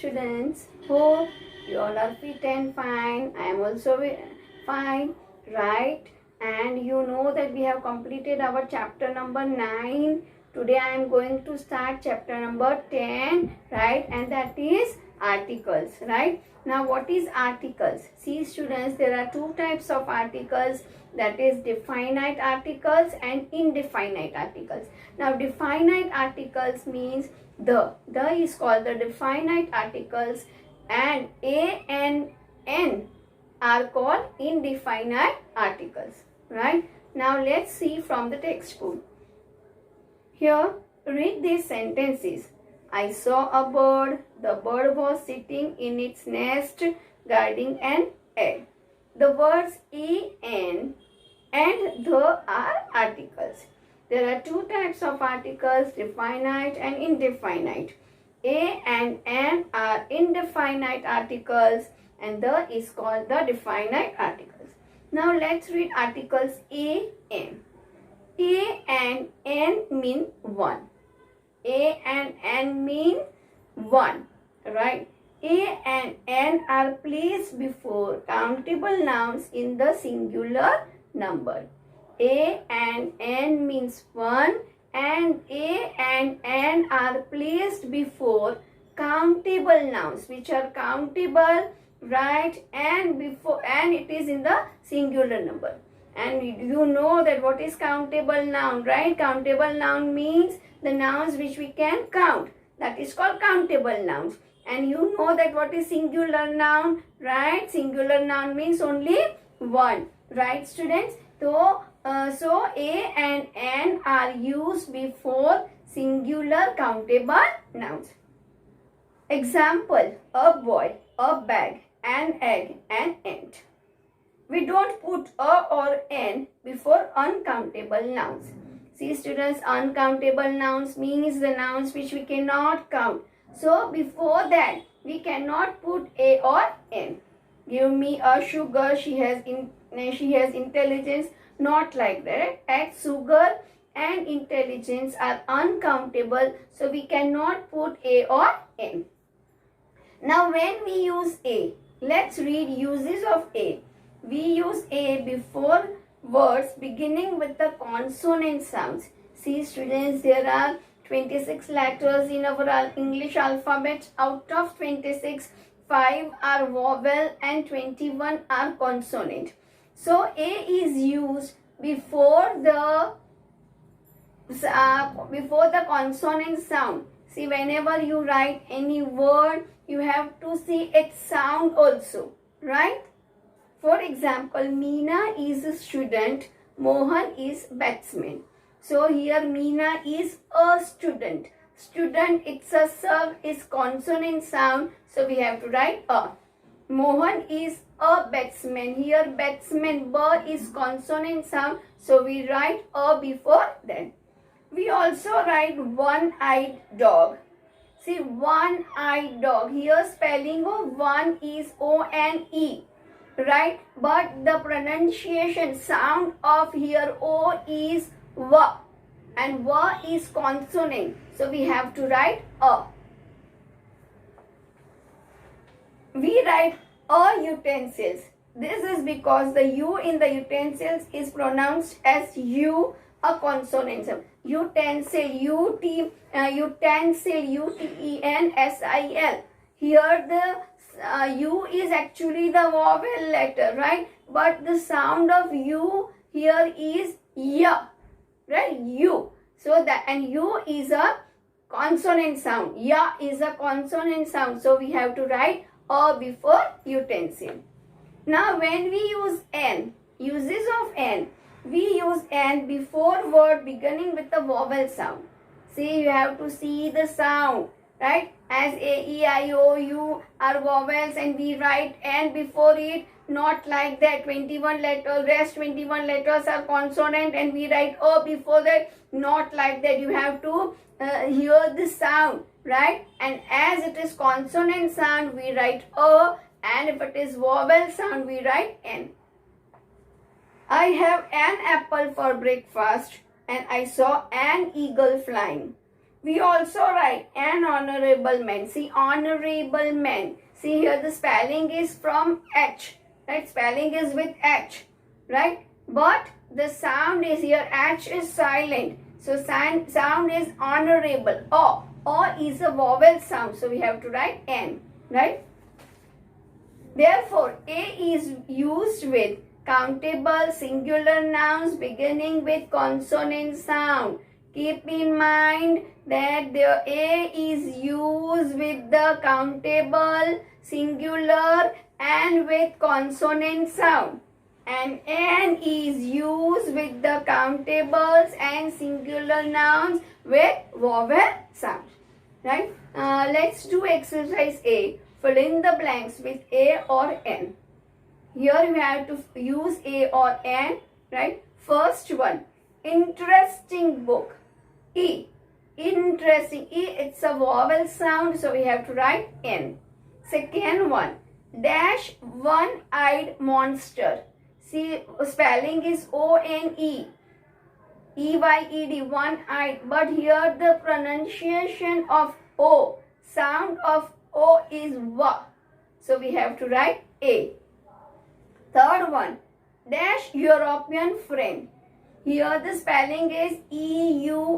students. Hope you all are fit and fine. I am also fine, right? And you know that we have completed our chapter number 9. Today I am going to start chapter number 10, right? And that is articles, right? Now what is articles? See students, there are two types of articles, that is definite articles and indefinite articles. Now definite articles means the is called the definite articles, and a and n are called indefinite articles, right? Now let's see from the textbook. Here, read these sentences. I saw a bird. The bird was sitting in its nest guarding an egg. The words en and the are articles. There are two types of articles, definite and indefinite. A and n are indefinite articles and the is called the definite articles. Now let's read articles a, n. A and n mean one. A and n mean one, right? A and n are placed before countable nouns in the singular number. A and n means one, and A and n are placed before countable nouns which are countable, right? And it is in the singular number. And you know that what is countable noun, right? Countable noun means the nouns which we can count. That is called countable nouns. And you know that what is singular noun, right? Singular noun means only one, right students? So A and N are used before singular countable nouns. Example, a boy, a bag, an egg, an ant. We don't put a or n before uncountable nouns. See students, uncountable nouns means the nouns which we cannot count. So before that, we cannot put a or n. Give me a sugar, she has intelligence. Not like that. As sugar and intelligence are uncountable, so we cannot put a or n. Now when we use a, let's read uses of a. We use a before words beginning with the consonant sounds. See students, there are 26 letters in our English alphabet. Out of 26, 5 are vowel and 21 are consonant. So a is used before the consonant sound. See, whenever you write any word, you have to see its sound also, right? For example, Meena is a student, Mohan is batsman. So here Meena is a student. Student, it's a sub, is consonant sound, so we have to write a. Mohan is a batsman. Here batsman, b is consonant sound, so we write a before that. We also write one-eyed dog. See, one-eyed dog. Here spelling of one is O-N-E, right? But the pronunciation sound of here O is W, and W is consonant, so we have to write a. We write a utensils. This is because the U in the utensils is pronounced as U, a consonant sound. Utensil, utensil, U-T-E-N-S-I-L. Here the U is actually the vowel letter, right? But the sound of U here is Y, right? U. So that, and U is a consonant sound. Y is a consonant sound. So we have to write a before utensil. Now when we use n, uses of n, we use n before word beginning with the vowel sound. See, you have to see the sound, right? As A, E, I, O, U are vowels and we write n before it. Not like that. 21 letters, rest 21 letters are consonant and we write a before that. Not like that. You have to hear the sound, right? And as it is consonant sound, we write a, and if it is vowel sound, we write n. I have an apple for breakfast and I saw an eagle flying. We also write an honorable man. See, honorable man. See here the spelling is from H. Right? Spelling is with H. Right? But the sound is here. H is silent. So sound is honorable. O is a vowel sound. So we have to write N. Right? Therefore, A is used with countable singular nouns beginning with consonant sound. Keep in mind that the A is used with the countable singular and with consonant sound. And N is used with the countables and singular nouns with vowel sound. Right? Let's do exercise A. Fill in the blanks with A or N. Here we have to use A or N. Right? First one. Interesting book. E. Interesting. E, it's a vowel sound, so we have to write N. Second one. Dash one-eyed monster. See, spelling is O-N-E. E-Y-E-D, one-eyed. But here the pronunciation of O, sound of O is W. So we have to write A. Third one. Dash European friend. Here the spelling is E-U-R-O-P-E-A-N.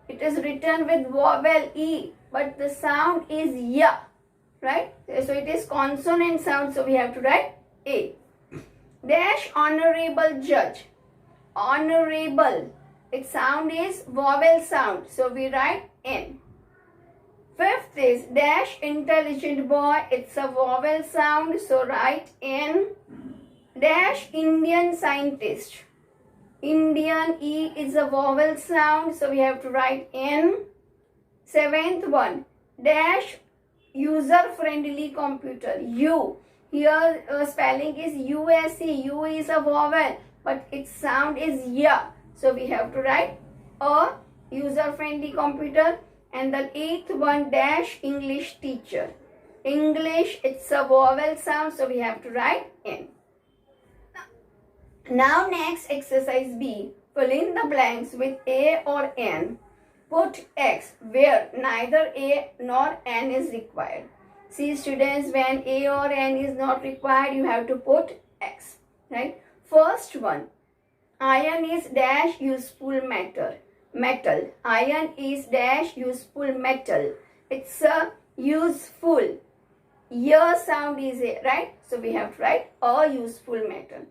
It is written with vowel E, but the sound is Y. Right? So it is consonant sound, so we have to write A. Dash honorable judge. Honorable. Its sound is vowel sound, so we write N. Fifth is dash intelligent boy. It's a vowel sound, so write N. Dash Indian scientist. Indian, E is a vowel sound, so we have to write N. Seventh one. Dash user-friendly computer. U. Here spelling is U-S-E. U is a vowel, but its sound is Y. So we have to write a user-friendly computer. And the eighth one, dash English teacher. English, it's a vowel sound, so we have to write N. Now next exercise B. Fill in the blanks with A or N. Put X where neither A nor N is required. See students, when A or N is not required, you have to put X. Right? First one. Iron is dash useful metal. Iron is dash useful metal. It's a useful. Your sound is A, right? So we have to write a useful metal.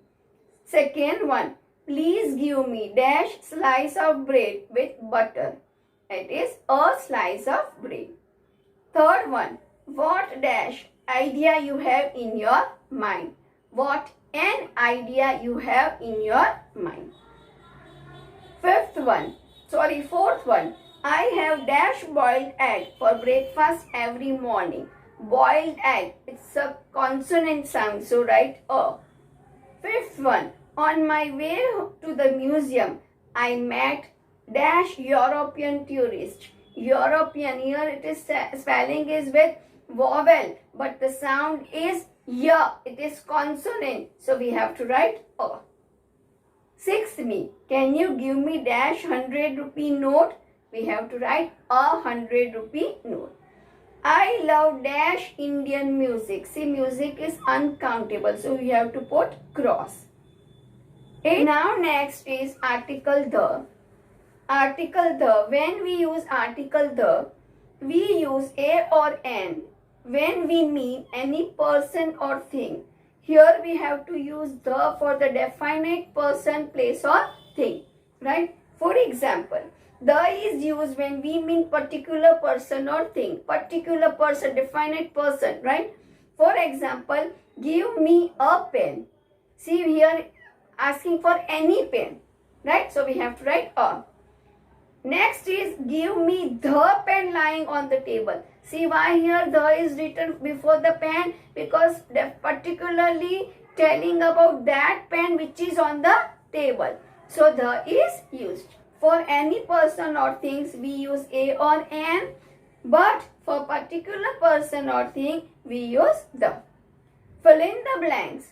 Second one. Please give me dash slice of bread with butter. It is a slice of bread. Third one. What dash idea you have in your mind. What an idea you have in your mind. Fourth one. I have dash boiled egg for breakfast every morning. Boiled egg. It's a consonant sound, so write A. Fifth one. On my way to the museum, I met dash European tourist. European, here it is spelling is with vowel, but the sound is Y. It is consonant, so we have to write A. Sixth me. Can you give me dash 100 rupee note? We have to write a 100 rupee note. I love dash Indian music. See, music is uncountable, so we have to put cross. Now next is article the. Article the. When we use article the, we use A or N when we mean any person or thing. Here we have to use the for the definite person, place or thing. Right? For example, the is used when we mean particular person or thing. Particular person, definite person. Right? For example, give me a pen. See here, asking for any pen. Right? So we have to write a. Next is give me the pen lying on the table. See why here the is written before the pen? Because they're particularly telling about that pen which is on the table. So the is used. For any person or things we use A or N. But for particular person or thing we use the. Fill in the blanks.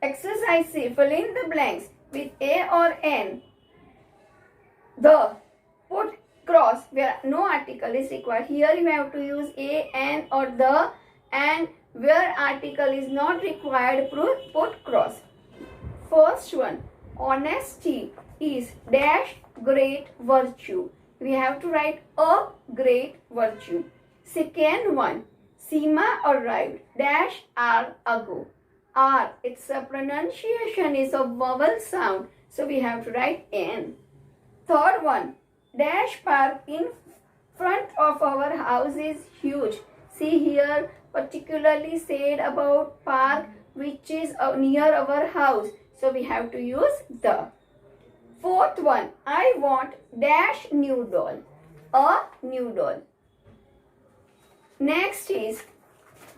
Exercise C. Fill in the blanks with A or N. The. put cross where no article is required. Here you have to use a, an or the, and where article is not required, put cross. First one, honesty is dash great virtue. We have to write a great virtue. Second one, Seema arrived dash hour ago. R, its a pronunciation is a vowel sound, so we have to write N. Third one, dash park in front of our house is huge. See here, particularly said about park which is near our house, so we have to use the. Fourth one, I want dash new doll. A new doll. Next is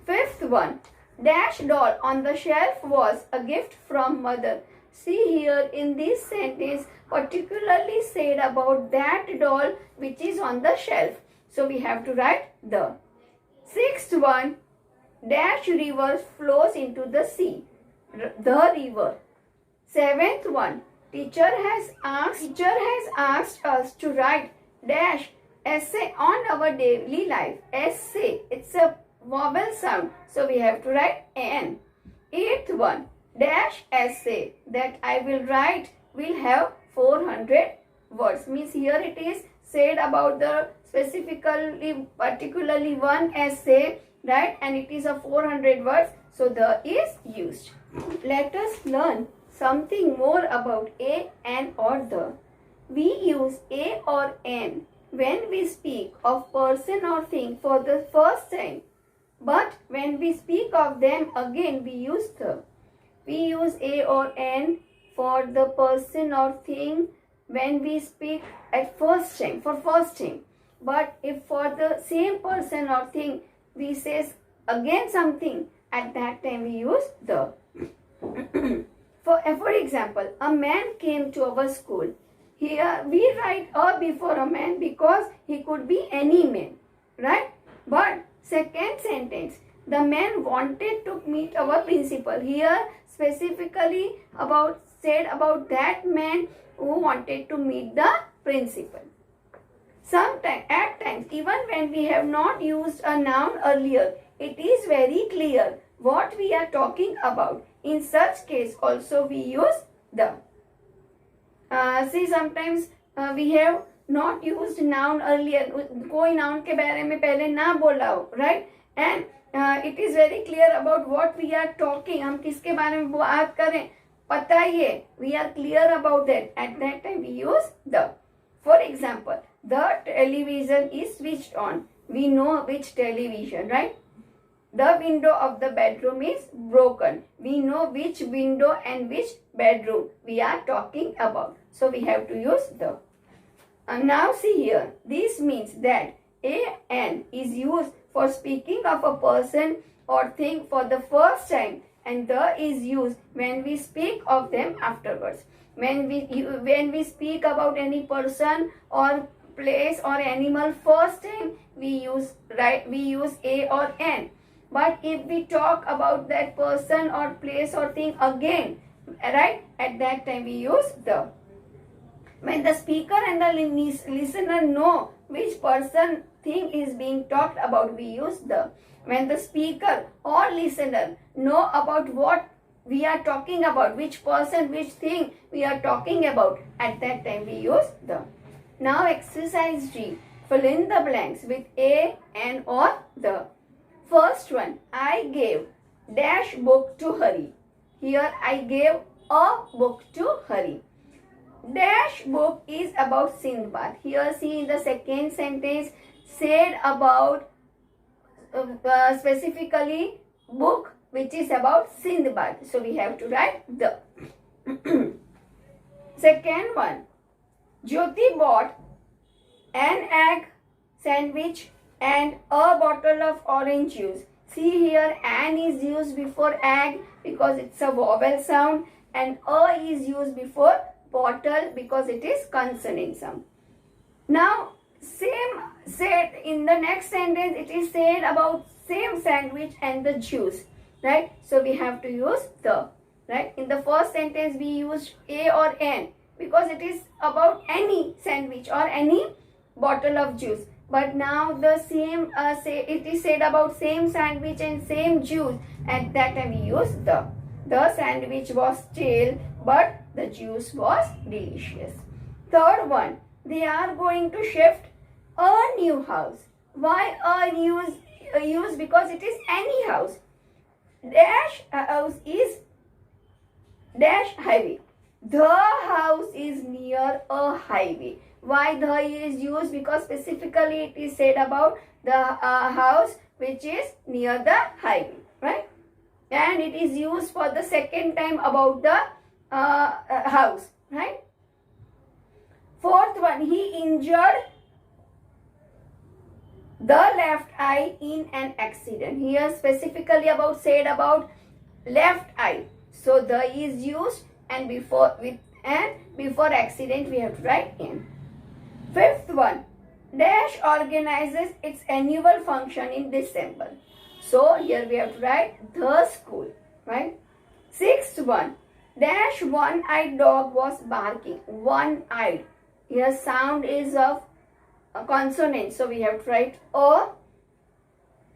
fifth one, dash doll on the shelf was a gift from mother. See here in this sentence particularly said about that doll which is on the shelf. So we have to write the. Sixth one, dash river flows into the sea. The river. Seventh one, teacher has asked us to write dash essay on our daily life. Essay, it's a vowel sound, so we have to write N. Eighth one, dash essay that I will write will have 400 words. Means here it is said about the particularly one essay, right? And it is a 400 words, so the is used. Let us learn something more about a, an or the. We use a or an when we speak of person or thing for the first time. But when we speak of them again, we use the. We use a or an for the person or thing when we speak at first time, for first time. But if for the same person or thing we say again something, at that time we use the. For example, a man came to our school. Here we write a before a man because he could be any man, right? But second sentence, the man wanted to meet our principal. Here specifically said about that man who wanted to meet the principal. Sometimes, at times, even when we have not used a noun earlier, it is very clear what we are talking about. In such case also we use the. See, sometimes we have not used noun earlier. कोई noun के बारे में पहले ना बोला हो, right? And it is very clear about what we are talking. हम किसके बारे में बात करें पता ही है. We are clear about that. At that time we use the. For example, the television is switched on. We know which television, right? The window of the bedroom is broken. We know which window and which bedroom we are talking about. So we have to use the. And now see here. This means that an is used for speaking of a person or thing for the first time, and the is used when we speak of them afterwards. When we speak about any person or place or animal first time, we use a or an. But if we talk about that person or place or thing again, right, at that time we use the. When the speaker and the listener know which person, thing is being talked about, we use the. When the speaker or listener know about what we are talking about, which person, which thing we are talking about, at that time we use the. Now exercise G. Fill in the blanks with a, an or the. First one, I gave dash book to Hari. Here I gave a book to Hari. Dash book is about Sindbad. Here see in the second sentence said about specifically book which is about Sindbad. So we have to write the. Second one, Jyoti bought an egg sandwich and a bottle of orange juice. See here, an is used before egg because it's a vowel sound, and a is used before bottle because it is consonant sound. Now, same said in the next sentence, it is said about same sandwich and the juice, right? So we have to use the, right? In the first sentence, we used a or an because it is about any sandwich or any bottle of juice. But now the same it is said about same sandwich and same juice. At that time we use the. The sandwich was stale, but the juice was delicious. Third one, they are going to shift a new house. Why a use? Because it is any house. Dash house is dash highway. The house is near a highway. Why the is used? Because specifically it is said about the house which is near the highway, right? And it is used for the second time about the house, right? Fourth one, he injured the left eye in an accident. Here specifically about said about left eye. So the is used and before accident we have to write in. Fifth one, dash organizes its annual function in December. So here we have to write the school, right? Sixth one, dash one-eyed dog was barking. One-eyed. Here sound is of a consonant, so we have to write O.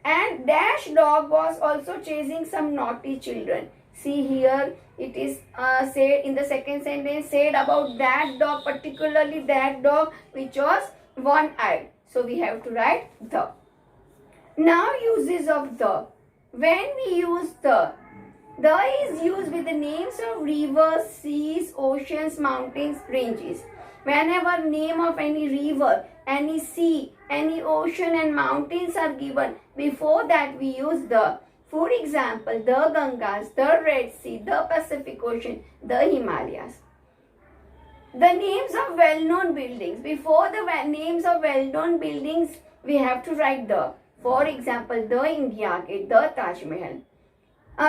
And dash dog was also chasing some naughty children. See here it is said in the second sentence said about that dog, particularly that dog which was one-eyed. So we have to write the. Now uses of the. When we use the is used with the names of rivers, seas, oceans, mountains, ranges. Whenever name of any river, any sea, any ocean and mountains are given, before that we use the. For example, the Gangas, the Red Sea, the Pacific Ocean, the Himalayas. The names of well-known buildings. Before the names of well-known buildings, we have to write the. For example, the India Gate, the Taj Mahal.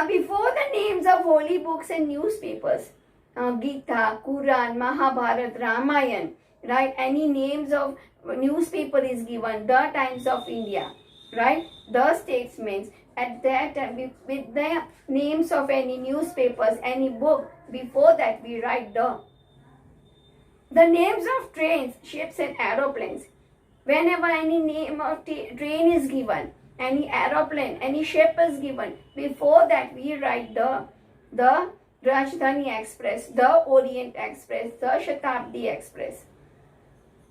Before the names of holy books and newspapers, Gita, Quran, Mahabharata, Ramayana, right? Any names of newspaper is given, the Times of India, right? The Statesmen. At that time, with the names of any newspapers, any book, before that we write the. The names of trains, ships and aeroplanes. Whenever any name of train is given, any aeroplane, any ship is given, before that we write the Rajdhani Express, the Orient Express, the Shatabdi Express.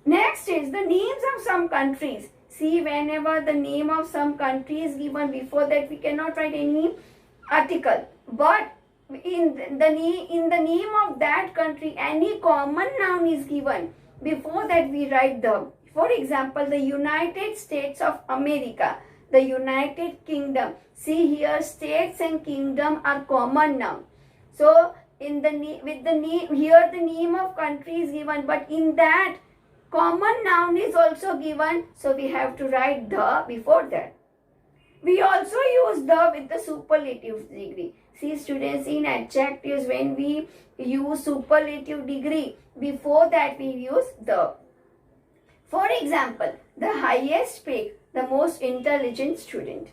Next is the names of some countries. See, whenever the name of some country is given, before that we cannot write any article. But in the name of that country, any common noun is given. Before that we write the. For example, the United States of America, the United Kingdom. See here, states and kingdom are common noun. So in the here the name of country is given, but in that common noun is also given, so we have to write the before that. We also use the with the superlative degree. See students, in adjectives when we use superlative degree, before that we use the. For example, the highest paid, the most intelligent student.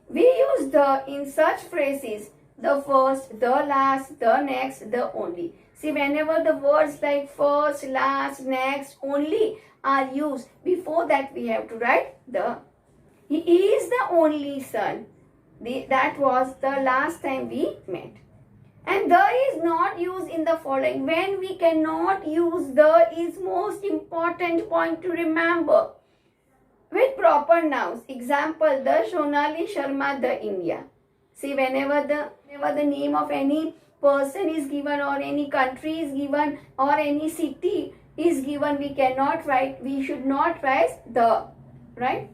We use the in such phrases, the first, the last, the next, the only. See, whenever the words like first, last, next, only are used, before that we have to write the. He is the only son. That was the last time we met. And the is not used in the following. When we cannot use the is most important point to remember. With proper nouns. Example, the Sonali Sharma, the India. See, whenever the name of any person is given or any country is given or any city is given, we cannot write, we should not write the, right?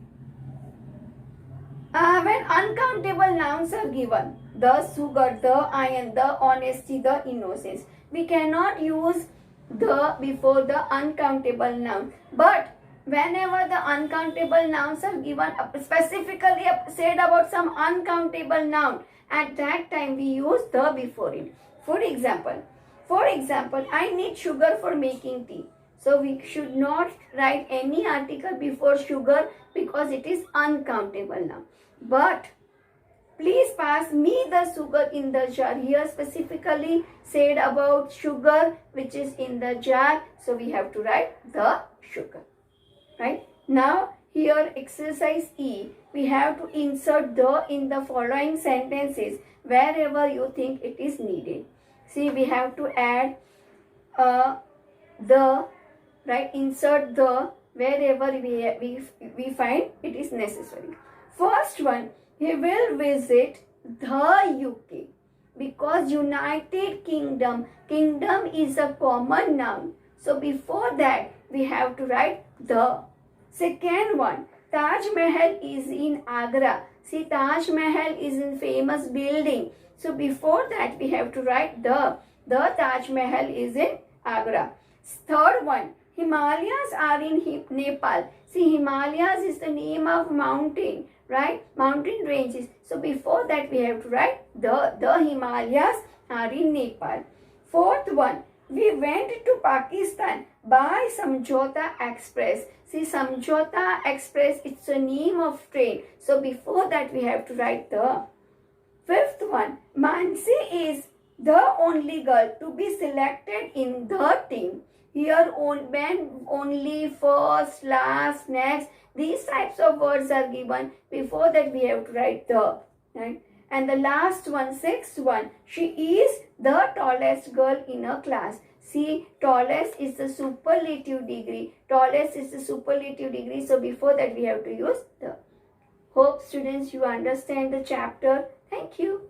When uncountable nouns are given, the sugar, the iron, the honesty, the innocence, we cannot use the before the uncountable noun. But whenever the uncountable nouns are given, specifically said about some uncountable noun, at that time we use the before it. For example, I need sugar for making tea. So we should not write any article before sugar because it is uncountable noun. But please pass me the sugar in the jar. Here specifically said about sugar which is in the jar. So we have to write the sugar. right? Now here exercise E, we have to insert the in the following sentences wherever you think it is needed. See, we have to add the, right, insert the wherever we find it is necessary. First one, he will visit the UK because United Kingdom, kingdom is a common noun. So before that we have to write the. Second one, Taj Mahal is in Agra. See, Taj Mahal is a famous building. So before that we have to write the. The Taj Mahal is in Agra. Third one, Himalayas are in Nepal. See, Himalayas is the name of mountain, right? Mountain ranges. So before that we have to write the. The Himalayas are in Nepal. Fourth one, we went to Pakistan by Samjhauta Express. See, Samjhauta Express, it's a name of train. So before that we have to write the. Fifth one, Mansi is the only girl to be selected in the team. Here when only, first, last, next, these types of words are given. Before that we have to write the, right? And the last one, sixth one, she is the tallest girl in her class. See, tallest is the superlative degree. Tallest is the superlative degree. So before that we have to use the. Hope students you understand the chapter. Thank you.